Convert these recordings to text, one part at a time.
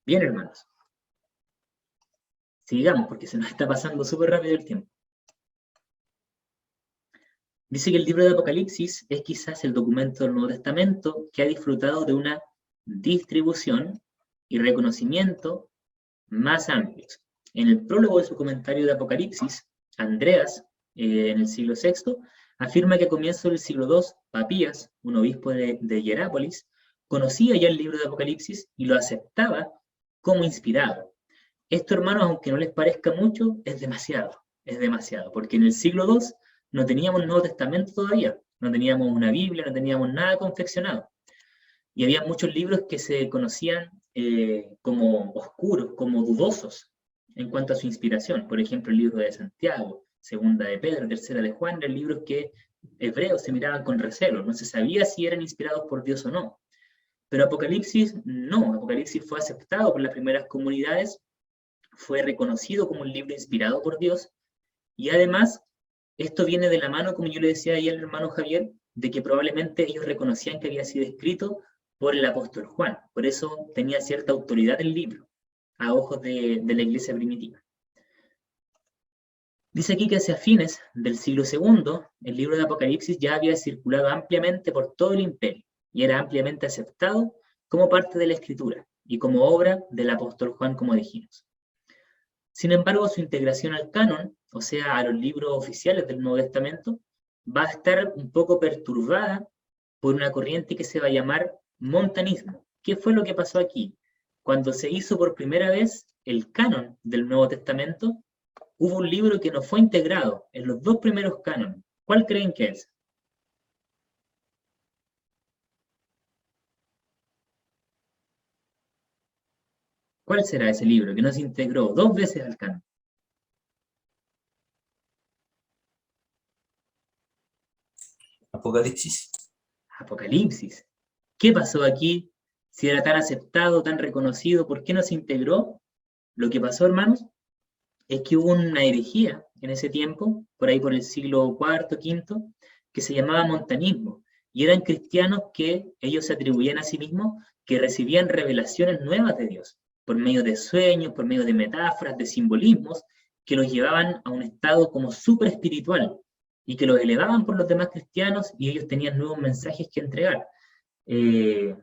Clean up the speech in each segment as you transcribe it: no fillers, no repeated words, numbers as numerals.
Bien, hermanos. Sigamos, porque se nos está pasando súper rápido el tiempo. Dice que el libro de Apocalipsis es quizás el documento del Nuevo Testamento que ha disfrutado de una distribución y reconocimiento más amplios. En el prólogo de su comentario de Apocalipsis, Andreas, en el siglo VI, afirma que a comienzos del siglo II, Papías, un obispo de Hierápolis, conocía ya el libro de Apocalipsis y lo aceptaba como inspirado. Esto, hermanos, aunque no les parezca mucho, es demasiado, porque en el siglo II no teníamos Nuevo Testamento todavía, no teníamos una Biblia, no teníamos nada confeccionado. Y había muchos libros que se conocían como oscuros, como dudosos en cuanto a su inspiración. Por ejemplo, el libro de Santiago, segunda de Pedro, tercera de Juan, eran libros que hebreos se miraban con recelo, no se sabía si eran inspirados por Dios o no. Pero Apocalipsis no, Apocalipsis fue aceptado por las primeras comunidades, fue reconocido como un libro inspirado por Dios, y además esto viene de la mano, como yo le decía ayer al hermano Javier, de que probablemente ellos reconocían que había sido escrito por el apóstol Juan. Por eso tenía cierta autoridad el libro, a ojos de la iglesia primitiva. Dice aquí que hacia fines del siglo II, el libro de Apocalipsis ya había circulado ampliamente por todo el imperio y era ampliamente aceptado como parte de la escritura y como obra del apóstol Juan, como dijimos. Sin embargo, su integración al canon, o sea, a los libros oficiales del Nuevo Testamento, va a estar un poco perturbada por una corriente que se va a llamar montanismo. ¿Qué fue lo que pasó aquí? Cuando se hizo por primera vez el canon del Nuevo Testamento, hubo un libro que no fue integrado en los dos primeros cánones. ¿Cuál creen que es? ¿Cuál será ese libro que no se integró dos veces al canon? Apocalipsis. Apocalipsis. ¿Qué pasó aquí? Si era tan aceptado, tan reconocido, ¿por qué no se integró? Lo que pasó, hermanos, es que hubo una herejía en ese tiempo, por ahí por el siglo IV, V, que se llamaba montanismo, y eran cristianos que ellos se atribuían a sí mismos que recibían revelaciones nuevas de Dios, por medio de sueños, por medio de metáforas, de simbolismos, que los llevaban a un estado como súper espiritual, y que los elevaban por los demás cristianos, y ellos tenían nuevos mensajes que entregar. Eh,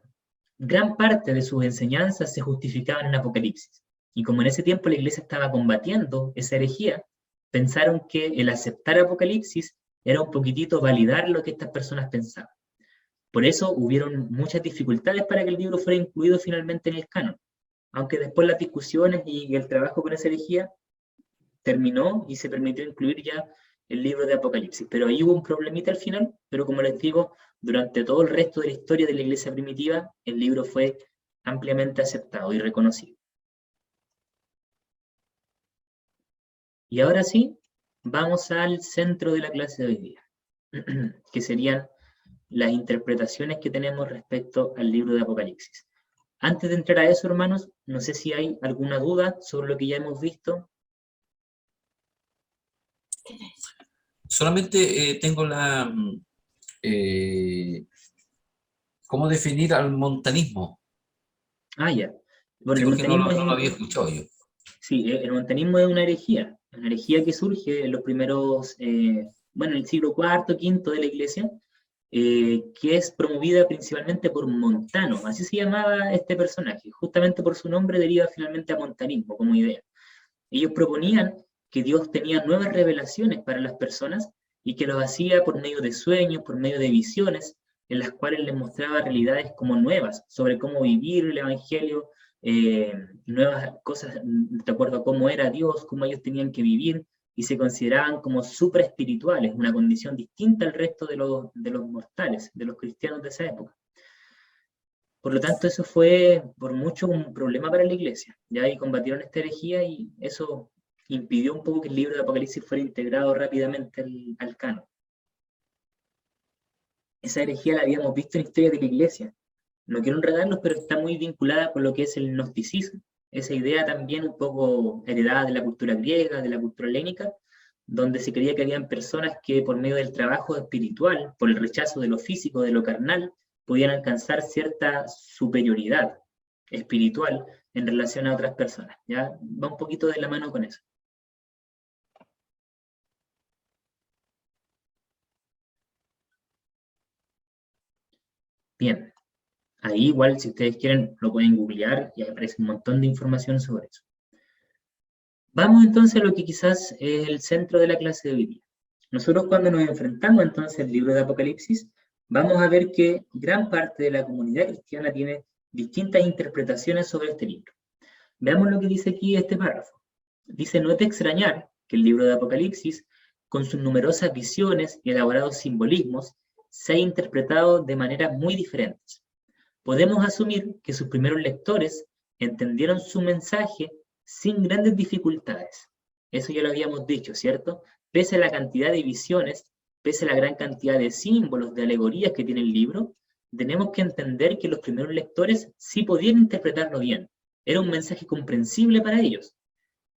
Gran parte de sus enseñanzas se justificaban en Apocalipsis. Y como en ese tiempo la iglesia estaba combatiendo esa herejía, pensaron que el aceptar Apocalipsis era un poquitito validar lo que estas personas pensaban. Por eso hubieron muchas dificultades para que el libro fuera incluido finalmente en el canon. Aunque después las discusiones y el trabajo con esa herejía terminó y se permitió incluir ya el libro de Apocalipsis. Pero ahí hubo un problemita al final, pero como les digo, durante todo el resto de la historia de la iglesia primitiva, el libro fue ampliamente aceptado y reconocido. Y ahora sí, vamos al centro de la clase de hoy día, que serían las interpretaciones que tenemos respecto al libro de Apocalipsis. Antes de entrar a eso, hermanos, no sé si hay alguna duda sobre lo que ya hemos visto. Solamente tengo ¿cómo definir al montanismo? Ah, ya. Bueno, el Digo que no montanismo lo había es, escuchado yo. sí, el montanismo es una herejía que surge en los primeros, bueno, en el siglo IV, V de la iglesia, que es promovida principalmente por Montano, así se llamaba este personaje, justamente por su nombre deriva finalmente a montanismo como idea. Ellos proponían que Dios tenía nuevas revelaciones para las personas y que los hacía por medio de sueños, por medio de visiones, en las cuales les mostraba realidades como nuevas sobre cómo vivir el Evangelio, nuevas cosas de acuerdo a cómo era Dios, cómo ellos tenían que vivir, y se consideraban como supra espirituales, una condición distinta al resto de los mortales, de los cristianos de esa época. Por lo tanto, eso fue por mucho un problema para la iglesia. Ya ahí combatieron esta herejía y eso impidió un poco que el libro de Apocalipsis fuera integrado rápidamente al canon. Esa herejía la habíamos visto en historia de la iglesia. No quiero enredarlos, pero está muy vinculada con lo que es el gnosticismo. Esa idea también un poco heredada de la cultura griega, de la cultura helénica, donde se creía que habían personas que por medio del trabajo espiritual, por el rechazo de lo físico, de lo carnal, podían alcanzar cierta superioridad espiritual en relación a otras personas. ¿Ya? Va un poquito de la mano con eso. Bien, ahí igual si ustedes quieren lo pueden googlear y aparece un montón de información sobre eso. Vamos entonces a lo que quizás es el centro de la clase de hoy día. Nosotros cuando nos enfrentamos entonces al libro de Apocalipsis, vamos a ver que gran parte de la comunidad cristiana tiene distintas interpretaciones sobre este libro. Veamos lo que dice aquí este párrafo. Dice, no es de extrañar que el libro de Apocalipsis, con sus numerosas visiones y elaborados simbolismos, se haya interpretado de maneras muy diferentes. Podemos asumir que sus primeros lectores entendieron su mensaje sin grandes dificultades. Eso ya lo habíamos dicho, ¿cierto? Pese a la cantidad de visiones, pese a la gran cantidad de símbolos, de alegorías que tiene el libro, tenemos que entender que los primeros lectores sí podían interpretarlo bien. Era un mensaje comprensible para ellos.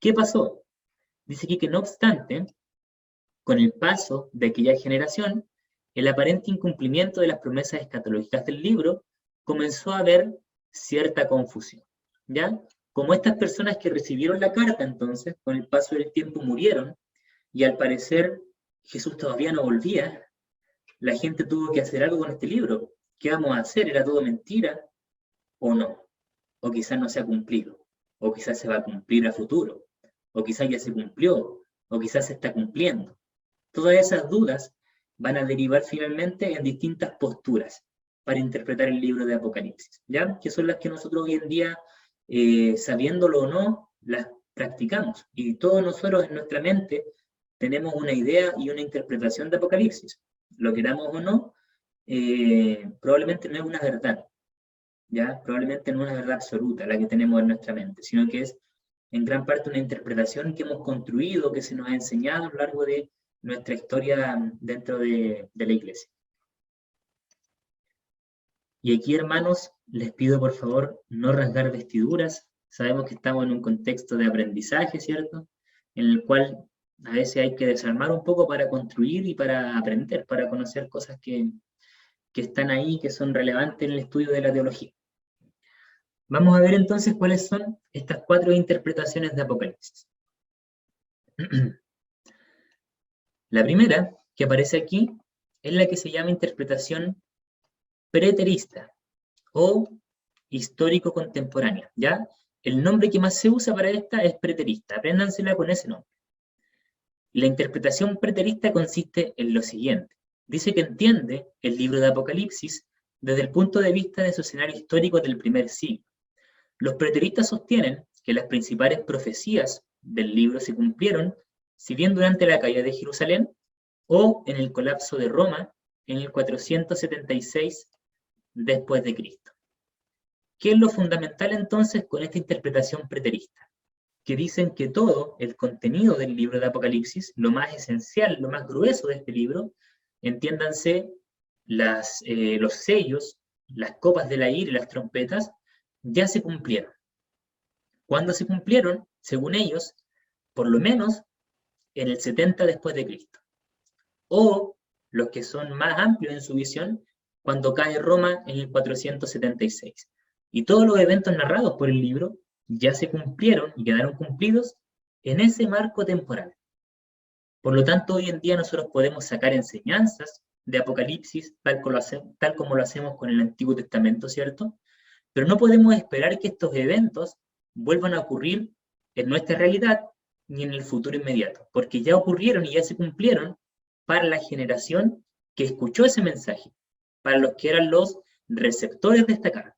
¿Qué pasó? Dice aquí que no obstante, con el paso de aquella generación, el aparente incumplimiento de las promesas escatológicas del libro comenzó a haber cierta confusión, ¿ya? Como estas personas que recibieron la carta, entonces, con el paso del tiempo murieron, y al parecer Jesús todavía no volvía, la gente tuvo que hacer algo con este libro. ¿Qué vamos a hacer? ¿Era todo mentira o no? O quizás no se ha cumplido, o quizás se va a cumplir a futuro, o quizás ya se cumplió, o quizás se está cumpliendo. Todas esas dudas van a derivar finalmente en distintas posturas para interpretar el libro de Apocalipsis, ¿ya? Que son las que nosotros hoy en día, sabiéndolo o no, las practicamos. Y todos nosotros en nuestra mente tenemos una idea y una interpretación de Apocalipsis. Lo queramos o no, probablemente no es una verdad, ¿ya? Probablemente no es una verdad absoluta la que tenemos en nuestra mente, sino que es en gran parte una interpretación que hemos construido, que se nos ha enseñado a lo largo de nuestra historia dentro de la iglesia. Y aquí, hermanos, les pido por favor no rasgar vestiduras. Sabemos que estamos en un contexto de aprendizaje, ¿cierto? En el cual a veces hay que desarmar un poco para construir y para aprender, para conocer cosas que están ahí, que son relevantes en el estudio de la teología. Vamos a ver entonces cuáles son estas 4 interpretaciones de Apocalipsis. La primera, que aparece aquí, es la que se llama interpretación preterista o histórico-contemporánea, ¿ya? El nombre que más se usa para esta es preterista, apréndansela con ese nombre. La interpretación preterista consiste en lo siguiente. Dice que entiende el libro de Apocalipsis desde el punto de vista de su escenario histórico del primer siglo. Los preteristas sostienen que las principales profecías del libro se cumplieron, si bien durante la caída de Jerusalén o en el colapso de Roma en el 476 después de Cristo. ¿Qué es lo fundamental entonces con esta interpretación preterista? Que dicen que todo el contenido del libro de Apocalipsis, lo más esencial, lo más grueso de este libro, entiéndanse los sellos, las copas de la ira y las trompetas, ya se cumplieron. ¿Cuándo se cumplieron? Según ellos, por lo menos en el 70 después de Cristo. O los que son más amplios en su visión, cuando cae Roma en el 476. Y todos los eventos narrados por el libro ya se cumplieron y quedaron cumplidos en ese marco temporal. Por lo tanto, hoy en día nosotros podemos sacar enseñanzas de Apocalipsis, tal como lo hacemos con el Antiguo Testamento, ¿cierto? Pero no podemos esperar que estos eventos vuelvan a ocurrir en nuestra realidad ni en el futuro inmediato, porque ya ocurrieron y ya se cumplieron para la generación que escuchó ese mensaje, para los que eran los receptores de esta carta.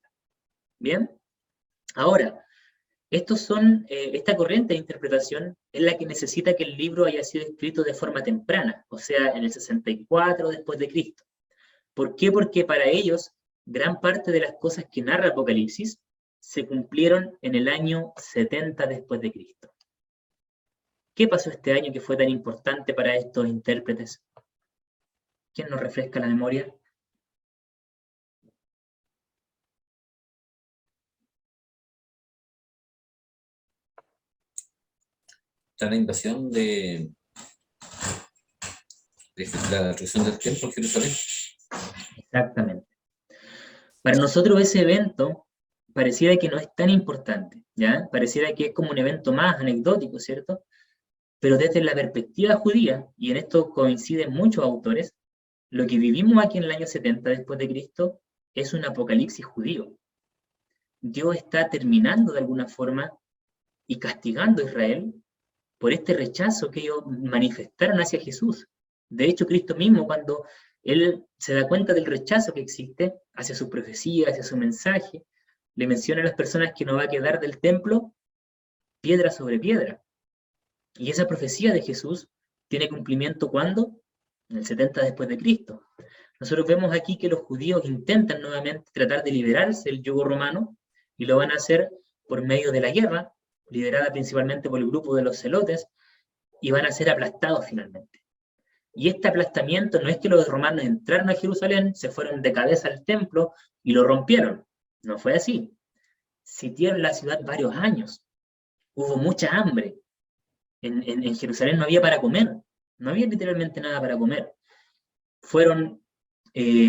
¿Bien? Ahora, esta corriente de interpretación es la que necesita que el libro haya sido escrito de forma temprana, o sea, en el 64 después de Cristo. ¿Por qué? Porque para ellos, gran parte de las cosas que narra Apocalipsis se cumplieron en el año 70 después de Cristo. ¿Qué pasó este año que fue tan importante para estos intérpretes? ¿Quién nos refresca la memoria? La invasión de la destrucción del templo en Jerusalén. Exactamente. Para nosotros ese evento pareciera que no es tan importante, ¿ya? Pareciera que es como un evento más anecdótico, ¿cierto? Pero desde la perspectiva judía, y en esto coinciden muchos autores, lo que vivimos aquí en el año 70 después de Cristo es un apocalipsis judío. Dios está terminando de alguna forma y castigando a Israel por este rechazo que ellos manifestaron hacia Jesús. De hecho, Cristo mismo, cuando Él se da cuenta del rechazo que existe hacia su profecía, hacia su mensaje, le menciona a las personas que no va a quedar del templo piedra sobre piedra. Y esa profecía de Jesús tiene cumplimiento ¿cuándo? En el 70 después de Cristo. Nosotros vemos aquí que los judíos intentan nuevamente tratar de liberarse del yugo romano y lo van a hacer por medio de la guerra, liderada principalmente por el grupo de los celotes, y van a ser aplastados finalmente. Y este aplastamiento no es que los romanos entraron a Jerusalén, se fueron de cabeza al templo y lo rompieron. No fue así. Sitiaron la ciudad varios años. Hubo mucha hambre. En Jerusalén no había para comer. No había literalmente nada para comer. Fueron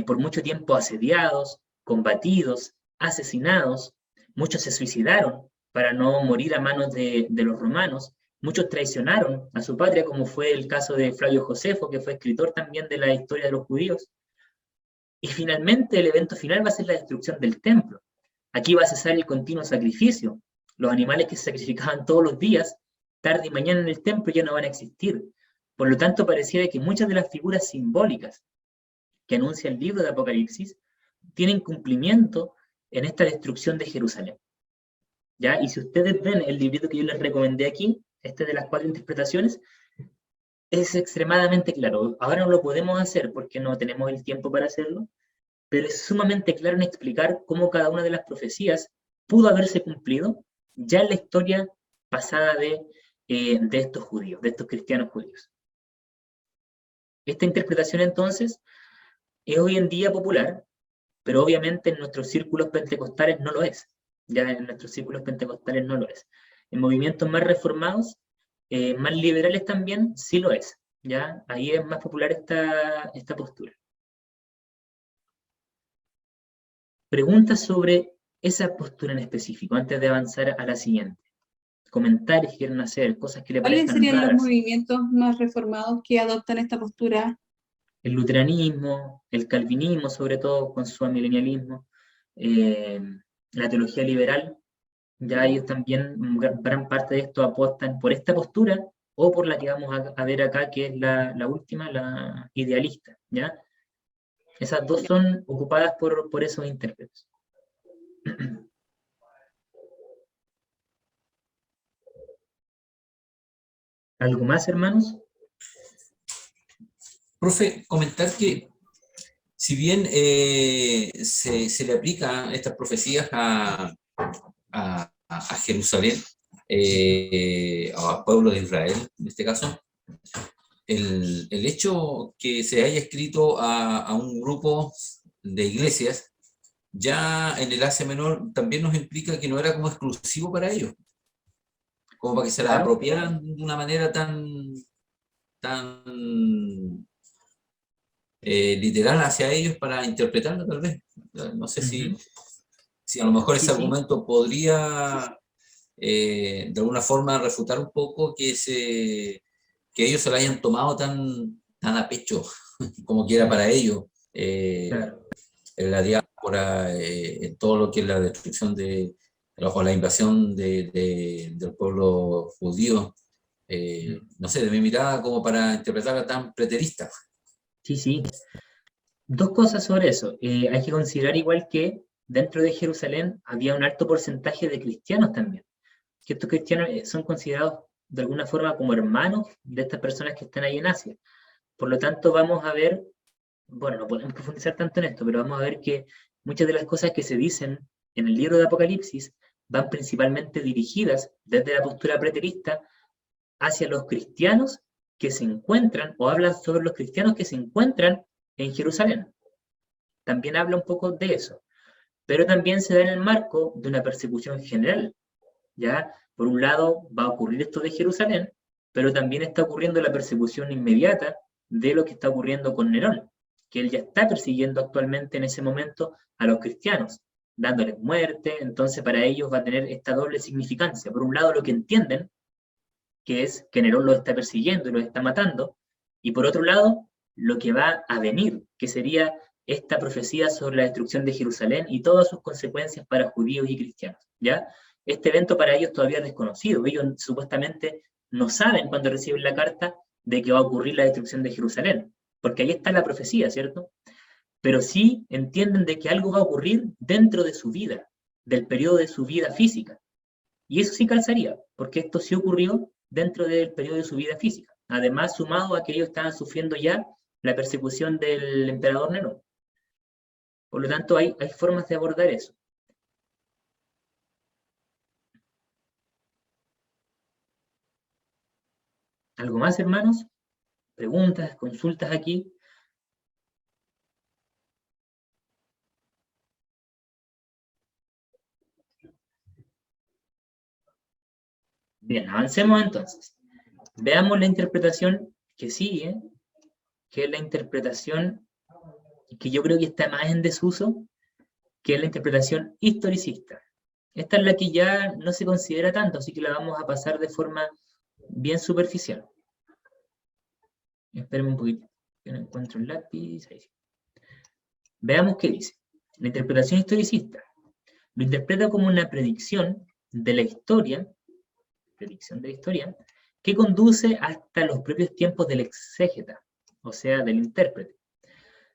por mucho tiempo asediados, combatidos, asesinados. Muchos se suicidaron para no morir a manos de los romanos. Muchos traicionaron a su patria, como fue el caso de Flavio Josefo, que fue escritor también de la historia de los judíos. Y finalmente el evento final va a ser la destrucción del templo. Aquí va a cesar el continuo sacrificio. Los animales que se sacrificaban todos los días, tarde y mañana en el templo, ya no van a existir. Por lo tanto, pareciera que muchas de las figuras simbólicas que anuncia el libro de Apocalipsis tienen cumplimiento en esta destrucción de Jerusalén. ¿Ya? Y si ustedes ven el librito que yo les recomendé aquí, este de las 4 interpretaciones, es extremadamente claro. Ahora no lo podemos hacer porque no tenemos el tiempo para hacerlo, pero es sumamente claro en explicar cómo cada una de las profecías pudo haberse cumplido ya en la historia pasada de estos judíos, de estos cristianos judíos. Esta interpretación entonces es hoy en día popular, pero obviamente en nuestros círculos pentecostales no lo es. Ya en nuestros círculos pentecostales no lo es. En movimientos más reformados, más liberales también, sí lo es. ¿Ya? Ahí es más popular esta postura. Preguntas sobre esa postura en específico, antes de avanzar a la siguiente. Comentarios que quieran hacer, cosas que le ¿Cuáles parezcan serían los raras. movimientos más reformados que adoptan esta postura? El luteranismo, el calvinismo, sobre todo con su amilenialismo, la teología liberal, ya ellos también, gran parte de esto apostan por esta postura o por la que vamos a ver acá, que es la última, la idealista, ¿ya? Esas dos son ocupadas por esos intérpretes. ¿Algo más, hermanos? Profe, comentar que si bien se le aplican estas profecías a Jerusalén, al pueblo de Israel, en este caso, el hecho que se haya escrito a un grupo de iglesias, ya en el Asia Menor también nos implica que no era como exclusivo para ellos, como para que se la Claro. apropiaran de una manera tan literal hacia ellos para interpretarlo tal vez. No sé si a lo mejor ese argumento podría de alguna forma refutar un poco que ellos se lo hayan tomado tan a pecho como que era para ellos. Claro. En la diáspora, en todo lo que es la destrucción o la invasión del pueblo judío. No sé, de mi mirada como para interpretarla tan preterista. Sí. Dos cosas sobre eso. Hay que considerar igual que dentro de Jerusalén había un alto porcentaje de cristianos también. Que estos cristianos son considerados de alguna forma como hermanos de estas personas que están ahí en Asia. Por lo tanto, vamos a ver, bueno, no podemos profundizar tanto en esto, pero vamos a ver que muchas de las cosas que se dicen en el libro de Apocalipsis van principalmente dirigidas desde la postura preterista hacia los cristianos que se encuentran, o hablan sobre los cristianos que se encuentran en Jerusalén. También habla un poco de eso, pero también se da en el marco de una persecución general. ¿Ya? Por un lado va a ocurrir esto de Jerusalén, pero también está ocurriendo la persecución inmediata de lo que está ocurriendo con Nerón, que él ya está persiguiendo actualmente en ese momento a los cristianos. dándoles muerte. Entonces para ellos va a tener esta doble significancia. Por un lado lo que entienden, que es que Nerón los está persiguiendo y los está matando, y por otro lado lo que va a venir, que sería esta profecía sobre la destrucción de Jerusalén y todas sus consecuencias para judíos y cristianos, ¿ya? Este evento para ellos todavía es desconocido. Ellos supuestamente no saben cuando reciben la carta de que va a ocurrir la destrucción de Jerusalén, porque ahí está la profecía, ¿cierto? Pero sí entienden de que algo va a ocurrir dentro de su vida, del periodo de su vida física. Y eso sí calzaría, porque esto sí ocurrió dentro del periodo de su vida física. Además, sumado a que ellos estaban sufriendo ya la persecución del emperador Nerón. Por lo tanto, hay formas de abordar eso. ¿Algo más, hermanos? ¿Preguntas, consultas aquí? Bien, avancemos entonces. Veamos la interpretación que sigue, que es la interpretación que yo creo que está más en desuso, que es la interpretación historicista. Esta es la que ya no se considera tanto, así que la vamos a pasar de forma bien superficial. Espérenme un poquito, que no encuentro el lápiz. Ahí. Veamos qué dice. La interpretación historicista lo interpreta como una predicción de la historia, que conduce hasta los propios tiempos del exégeta, o sea, del intérprete.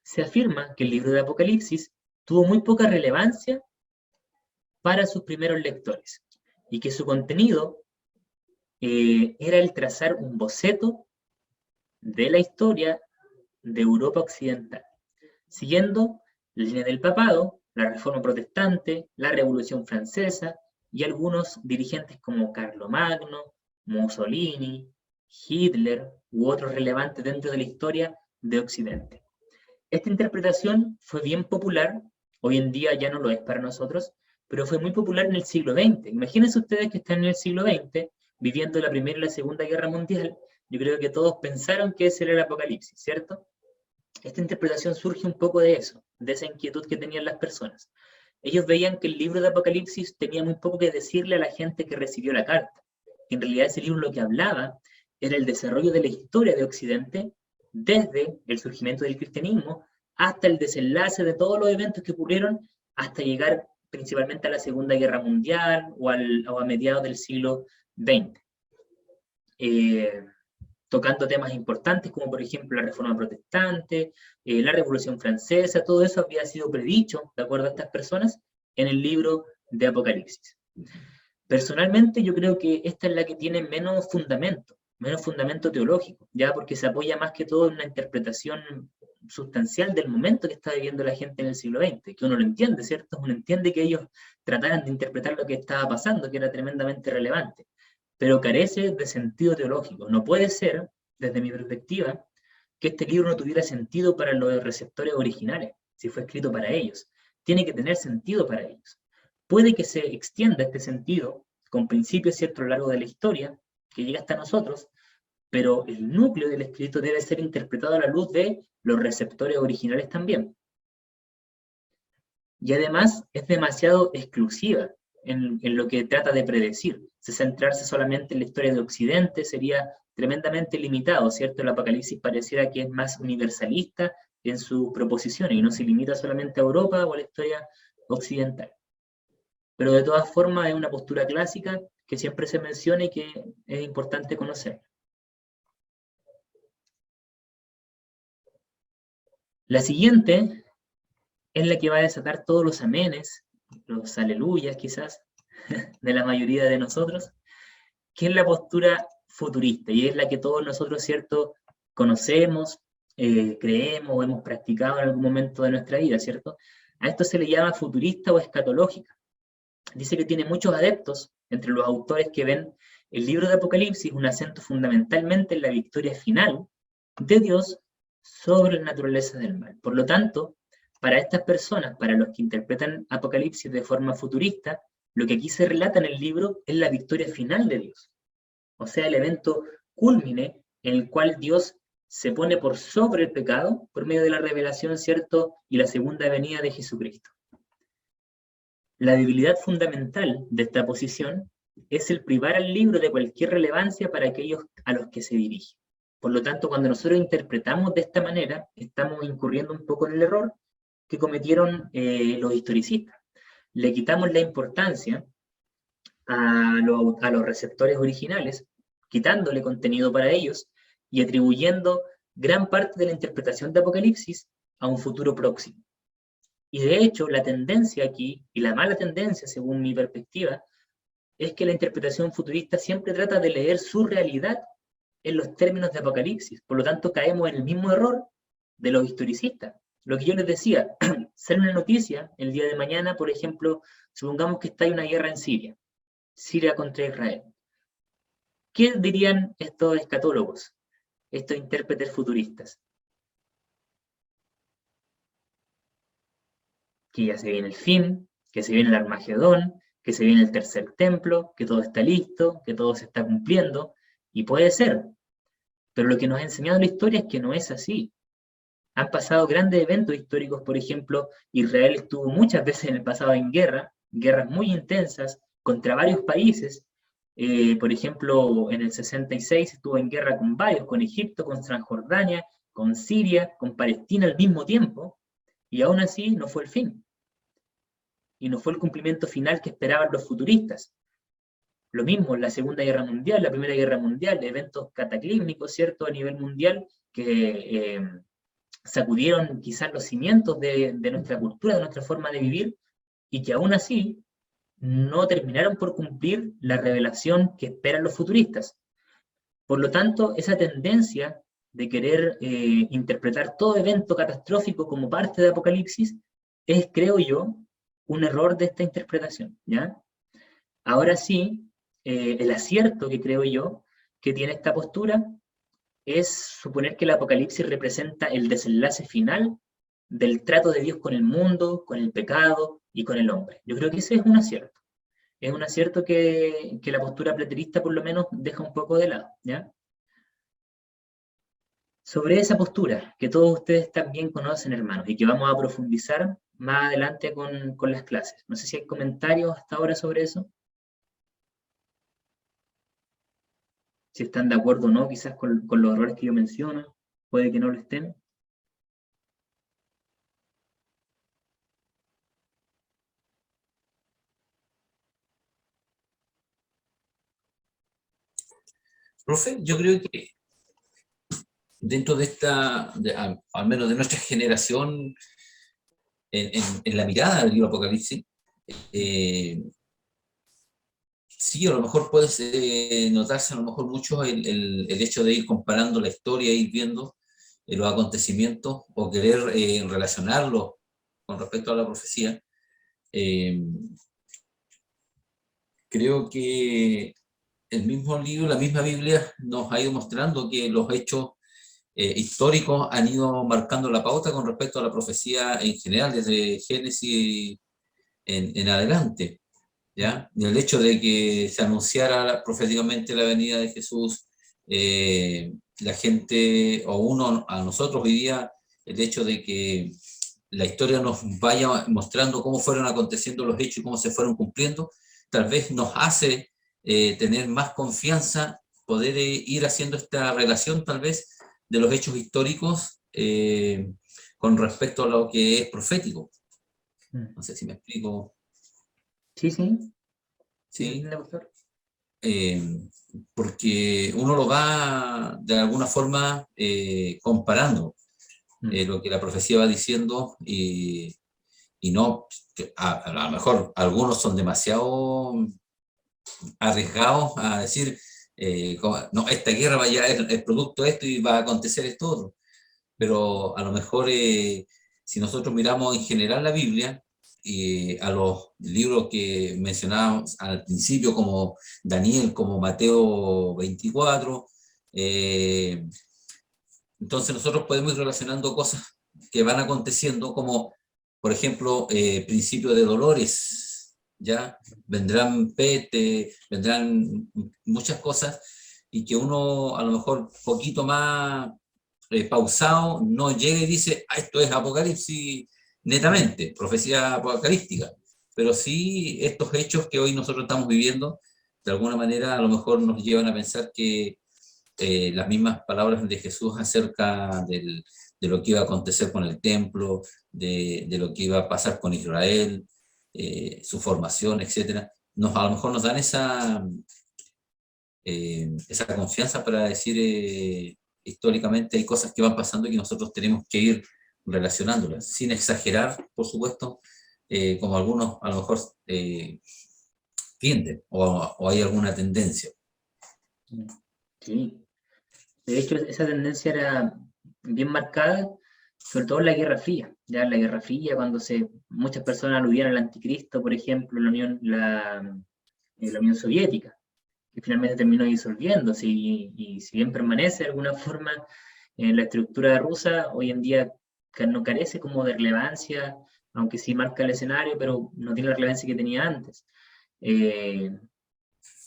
Se afirma que el libro de Apocalipsis tuvo muy poca relevancia para sus primeros lectores y que su contenido era el trazar un boceto de la historia de Europa Occidental, siguiendo la línea del papado, la Reforma Protestante, la Revolución Francesa y algunos dirigentes como Carlomagno, Mussolini, Hitler u otros relevantes dentro de la historia de Occidente. Esta interpretación fue bien popular, hoy en día ya no lo es para nosotros, pero fue muy popular en el siglo XX. Imagínense ustedes que están en el siglo XX, viviendo la Primera y la Segunda Guerra Mundial. Yo creo que todos pensaron que ese era el apocalipsis, ¿cierto? Esta interpretación surge un poco de eso, de esa inquietud que tenían las personas. Ellos veían que el libro de Apocalipsis tenía muy poco que decirle a la gente que recibió la carta. En realidad ese libro lo que hablaba era el desarrollo de la historia de Occidente desde el surgimiento del cristianismo hasta el desenlace de todos los eventos que ocurrieron hasta llegar principalmente a la Segunda Guerra Mundial o a mediados del siglo XX. Tocando temas importantes como por ejemplo la Reforma Protestante, la Revolución Francesa, todo eso había sido predicho, de acuerdo a estas personas, en el libro de Apocalipsis. Personalmente yo creo que esta es la que tiene menos fundamento teológico, ya porque se apoya más que todo en una interpretación sustancial del momento que está viviendo la gente en el siglo XX, que uno lo entiende, ¿cierto? Uno entiende que ellos trataran de interpretar lo que estaba pasando, que era tremendamente relevante, pero carece de sentido teológico. No puede ser, desde mi perspectiva, que este libro no tuviera sentido para los receptores originales, si fue escrito para ellos. Tiene que tener sentido para ellos. Puede que se extienda este sentido con principios ciertos a lo largo de la historia, que llega hasta nosotros, pero el núcleo del escrito debe ser interpretado a la luz de los receptores originales también. Y además es demasiado exclusiva en lo que trata de predecir. Si centrarse solamente en la historia de Occidente sería tremendamente limitado, ¿cierto? El Apocalipsis pareciera que es más universalista en sus proposiciones y no se limita solamente a Europa o a la historia occidental. Pero de todas formas es una postura clásica que siempre se menciona y que es importante conocer. La siguiente es la que va a desatar todos los amenes, los aleluyas quizás, de la mayoría de nosotros, que es la postura futurista, y es la que todos nosotros, ¿cierto?, conocemos, creemos o hemos practicado en algún momento de nuestra vida, ¿cierto? A esto se le llama futurista o escatológica. Dice que tiene muchos adeptos entre los autores que ven el libro de Apocalipsis un acento fundamentalmente en la victoria final de Dios sobre la naturaleza del mal. Por lo tanto, para estas personas, para los que interpretan Apocalipsis de forma futurista, lo que aquí se relata en el libro es la victoria final de Dios. O sea, el evento cúlmine en el cual Dios se pone por sobre el pecado por medio de la revelación, ¿cierto? Y la segunda venida de Jesucristo. La debilidad fundamental de esta posición es el privar al libro de cualquier relevancia para aquellos a los que se dirige. Por lo tanto, cuando nosotros interpretamos de esta manera, estamos incurriendo un poco en el error que cometieron los historicistas. Le quitamos la importancia a los receptores originales, quitándole contenido para ellos y atribuyendo gran parte de la interpretación de Apocalipsis a un futuro próximo. Y de hecho, la tendencia aquí, y la mala tendencia según mi perspectiva, es que la interpretación futurista siempre trata de leer su realidad en los términos de Apocalipsis. Por lo tanto, caemos en el mismo error de los historicistas. Lo que yo les decía, sale una noticia el día de mañana, por ejemplo, supongamos que está una guerra en Siria, Siria contra Israel. ¿Qué dirían estos escatólogos, estos intérpretes futuristas? Que ya se viene el fin, que se viene el Armagedón, que se viene el tercer templo, que todo está listo, que todo se está cumpliendo, y puede ser. Pero lo que nos ha enseñado la historia es que no es así. Han pasado grandes eventos históricos, por ejemplo, Israel estuvo muchas veces en el pasado en guerras muy intensas contra varios países. Por ejemplo, en el 66 estuvo en guerra con varios, con Egipto, con Transjordania, con Siria, con Palestina al mismo tiempo, y aún así no fue el fin. Y no fue el cumplimiento final que esperaban los futuristas. Lo mismo en la Segunda Guerra Mundial, la Primera Guerra Mundial, eventos cataclísmicos, ¿cierto?, a nivel mundial, que sacudieron quizás los cimientos de nuestra cultura, de nuestra forma de vivir, y que aún así no terminaron por cumplir la revelación que esperan los futuristas. Por lo tanto, esa tendencia de querer interpretar todo evento catastrófico como parte de Apocalipsis es, creo yo, un error de esta interpretación, ¿ya? Ahora sí, el acierto que creo yo que tiene esta postura es suponer que el Apocalipsis representa el desenlace final del trato de Dios con el mundo, con el pecado y con el hombre. Yo creo que ese es un acierto. Es un acierto que la postura platerista por lo menos deja un poco de lado, ¿ya? Sobre esa postura, que todos ustedes también conocen, hermanos, y que vamos a profundizar más adelante con las clases. No sé si hay comentarios hasta ahora sobre eso. Si están de acuerdo o no, quizás con los errores que yo menciono, puede que no lo estén. Profe, yo creo que dentro de esta, al menos de nuestra generación, en la mirada del libro Apocalipsis, sí, a lo mejor puede notarse a lo mejor mucho el hecho de ir comparando la historia, ir viendo los acontecimientos o querer relacionarlos con respecto a la profecía. Creo que el mismo libro, la misma Biblia nos ha ido mostrando que los hechos históricos han ido marcando la pauta con respecto a la profecía en general, desde Génesis en adelante, ¿ya? Y el hecho de que se anunciara proféticamente la venida de Jesús, la gente, o uno a nosotros hoy día, el hecho de que la historia nos vaya mostrando cómo fueron aconteciendo los hechos y cómo se fueron cumpliendo, tal vez nos hace tener más confianza, poder ir haciendo esta relación tal vez de los hechos históricos con respecto a lo que es profético. No sé si me explico. Sí, sí. Sí. Porque uno lo va de alguna forma comparando lo que la profecía va diciendo y no, a lo mejor algunos son demasiado arriesgados a decir, no, esta guerra vaya es producto de esto y va a acontecer esto otro. Pero a lo mejor si nosotros miramos en general la Biblia, a los libros que mencionábamos al principio, como Daniel, como Mateo 24, entonces nosotros podemos ir relacionando cosas que van aconteciendo, como por ejemplo, principio de dolores, ¿ya? Vendrán peste, vendrán muchas cosas, y que uno a lo mejor poquito más pausado no llega y dice, esto es Apocalipsis netamente, profecía apocalíptica, pero sí estos hechos que hoy nosotros estamos viviendo, de alguna manera a lo mejor nos llevan a pensar que las mismas palabras de Jesús acerca de lo que iba a acontecer con el templo, de lo que iba a pasar con Israel, su formación, etcétera, a lo mejor nos dan esa confianza para decir históricamente hay cosas que van pasando y que nosotros tenemos que ir relacionándolas, sin exagerar, por supuesto, como algunos a lo mejor tienden, o hay alguna tendencia. Sí. De hecho, esa tendencia era bien marcada, sobre todo en la Guerra Fría. Ya en la Guerra Fría, cuando muchas personas aludían al anticristo, por ejemplo, la Unión Soviética, que finalmente terminó disolviéndose, y si bien permanece de alguna forma en la estructura rusa, hoy en día no carece como de relevancia, aunque sí marca el escenario, pero no tiene la relevancia que tenía antes. Eso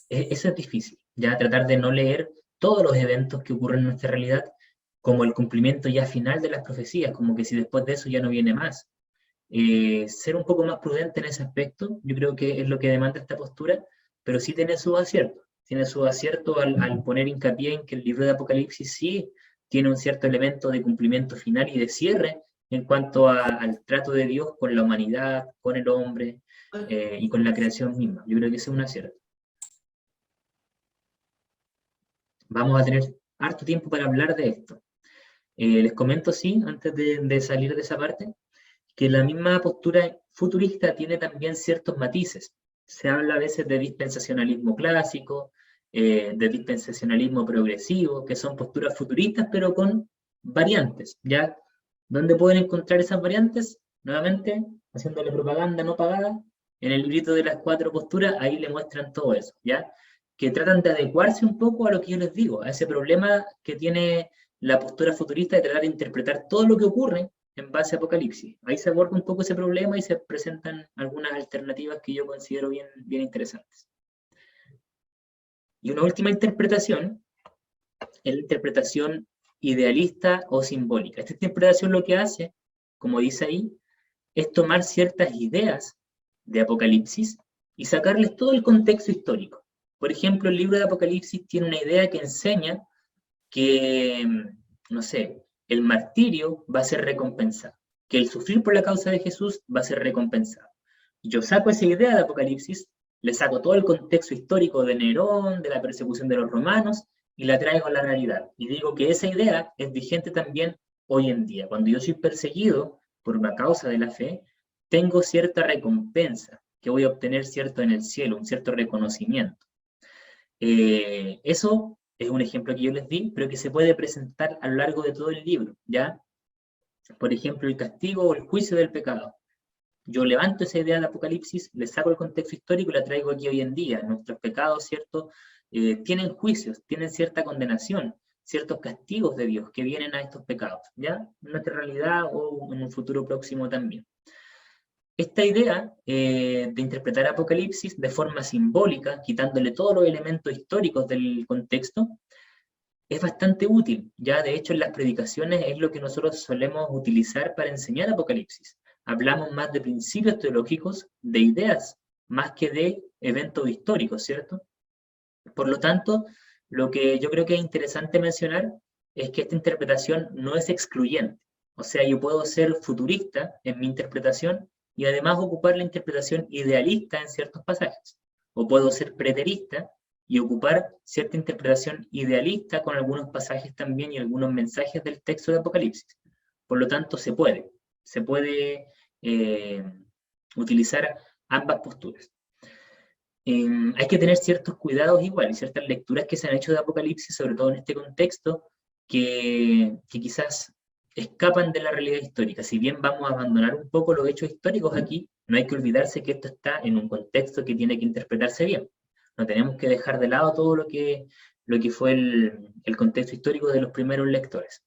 es difícil, ya tratar de no leer todos los eventos que ocurren en nuestra realidad como el cumplimiento ya final de las profecías, como que si después de eso ya no viene más. Ser un poco más prudente en ese aspecto, yo creo que es lo que demanda esta postura, pero sí tiene su acierto al poner hincapié en que el libro de Apocalipsis sí tiene un cierto elemento de cumplimiento final y de cierre en cuanto al trato de Dios con la humanidad, con el hombre y con la creación misma. Yo creo que ese es un acierto. Vamos a tener harto tiempo para hablar de esto. Les comento, sí, antes de salir de esa parte, que la misma postura futurista tiene también ciertos matices. Se habla a veces de dispensacionalismo clásico, de dispensacionalismo progresivo, que son posturas futuristas, pero con variantes, ¿ya? ¿Dónde pueden encontrar esas variantes? Nuevamente, haciéndole propaganda no pagada, en el librito de las 4 posturas, ahí le muestran todo eso, ¿ya? Que tratan de adecuarse un poco a lo que yo les digo, a ese problema que tiene la postura futurista de tratar de interpretar todo lo que ocurre en base a Apocalipsis. Ahí se aborda un poco ese problema y se presentan algunas alternativas que yo considero bien interesantes. Y una última interpretación es la interpretación idealista o simbólica. Esta interpretación lo que hace, como dice ahí, es tomar ciertas ideas de Apocalipsis y sacarles todo el contexto histórico. Por ejemplo, el libro de Apocalipsis tiene una idea que enseña que, no sé, el martirio va a ser recompensado, que el sufrir por la causa de Jesús va a ser recompensado. Yo saco esa idea de Apocalipsis, le saco todo el contexto histórico de Nerón, de la persecución de los romanos, y la traigo a la realidad. Y digo que esa idea es vigente también hoy en día. Cuando yo soy perseguido por una causa de la fe, tengo cierta recompensa que voy a obtener, cierto, en el cielo, un cierto reconocimiento. Eso es un ejemplo que yo les di, pero que se puede presentar a lo largo de todo el libro, ¿ya? Por ejemplo, el castigo o el juicio del pecado. Yo levanto esa idea de Apocalipsis, le saco el contexto histórico y la traigo aquí hoy en día. Nuestros pecados, ¿cierto? Tienen juicios, tienen cierta condenación, ciertos castigos de Dios que vienen a estos pecados, ¿ya? En nuestra realidad o en un futuro próximo también. Esta idea de interpretar Apocalipsis de forma simbólica, quitándole todos los elementos históricos del contexto, es bastante útil. Ya de hecho en las predicaciones es lo que nosotros solemos utilizar para enseñar Apocalipsis. Hablamos más de principios teológicos, de ideas, más que de eventos históricos, ¿cierto? Por lo tanto, lo que yo creo que es interesante mencionar es que esta interpretación no es excluyente. O sea, yo puedo ser futurista en mi interpretación y además ocupar la interpretación idealista en ciertos pasajes. O puedo ser preterista y ocupar cierta interpretación idealista con algunos pasajes también y algunos mensajes del texto de Apocalipsis. Por lo tanto, se puede utilizar ambas posturas. Hay que tener ciertos cuidados igual y ciertas lecturas que se han hecho de Apocalipsis, sobre todo en este contexto, que quizás escapan de la realidad histórica. Si bien vamos a abandonar un poco los hechos históricos aquí, no hay que olvidarse que esto está en un contexto que tiene que interpretarse bien. No tenemos que dejar de lado todo lo que fue el contexto histórico de los primeros lectores.